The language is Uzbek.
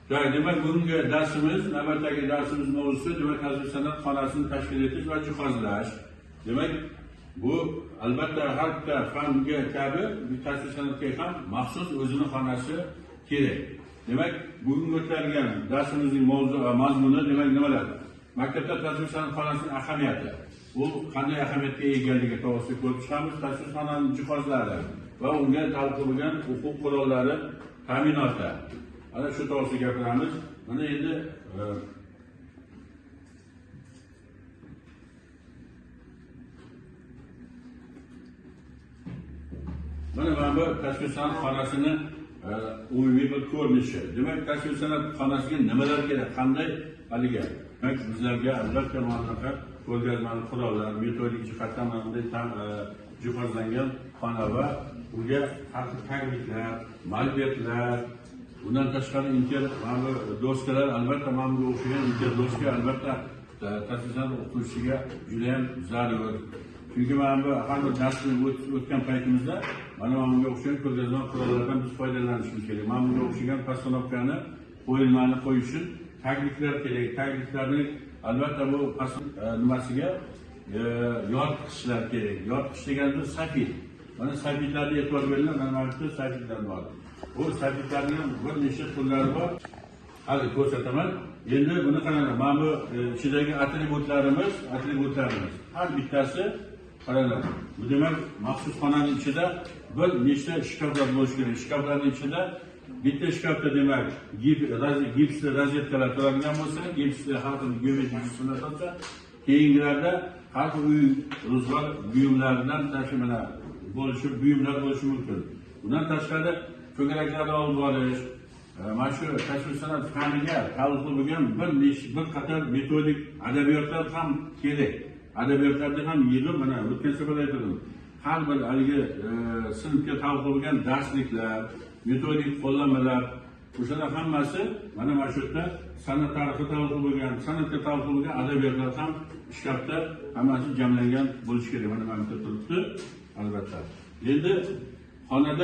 Demek bugungi darsimiz, navbatdagi darsimiz mavzusi demak tasvir san'at xonasini tashkil etish va jihozlash. Demak, bu albatta har bitta fanga kabi tasvir san'atga ham maxsus o'zining xonasi kerak. Demak, bugun o'tkazilgan darsimizning mazmuni demak nimalar? Maktabda tasvir san'at xonasining ahamiyati. Bu qanday ahamiyatga egaligi to'g'risida ko'rib chiqamiz. Tasvir san'atining jihozlari va unga taalluqli bo'lgan huquq qurollari ta'minoti. Ana shu to'g'risida gapiramiz. Mana endi mana bu tasvir san'at xonasini umumiy bir ko'rinishi. Demak, tasvir san'at xonasiga nimalar kerak, qanday haliga? Demak, bizlarga albatta ma'lumotlar, ko'rgazmali qurollar, metodik jihatdan bunday jihozlangan xona va unga takliflar, malbetlar, bundan tashqari doskalar, albatta mana bunga o'xshagan doska albatta tasvir san'at o'qituvchisiga juda ham zarur. Chunki mana bu har bir darsni o'tgan paytimizda mana bunga o'xshagan ko'rgazma qurollardan biz foydalanishimiz kerak. Mana bunga o'xshagan postanovkani qo'yilmani qo'yish uchun takliflar kerak. Takliflarni albatta bu nimasiga yoritgichlar kerak. Yoritgich deganda safit. Mana safitlarga e'tibor beringlar, mana bu safitlar bor. Bu safitlarning bir nechta turlari bor. Hali ko'rsataman. Endi buni qaranglar. Mana bu ichidagi atributlarimiz. Har bittasi qaranglar. Bu demak maxsus xonaning ichida bir nechta shkaflar bo'lishi kerak. Shkaflarning ichida bitta shkafda demak gipsli rozetkalar turadigan bo'lsa, gipsli har xil geometrik jismlar tursa, keyingilarda har xil uy ro'zg'or buyumlaridan tashimlar bo'lishi mumkin. Bundan tashqari ko'kraklarni olib borish, mana shu tasvir san'at faniga taalluqli bo'lgan bir qator metodik adabiyotlar ham kerak. Adabiyotlarda ham yig'ib, mana o'tgan safar aytdim. Har bir haligi sinfga taalluqli bo'lgan darsliklar, metodik qo'llanmalar, o'shalar hammasi mana shu yerda san'at tarixiga taalluqli bo'lgan, san'atga taalluqli bo'lgan adabiyotlar ham shkafda hammasi jamlangan bo'lishi kerak. Mana bu yerda turibdi, albatta. Endi xonada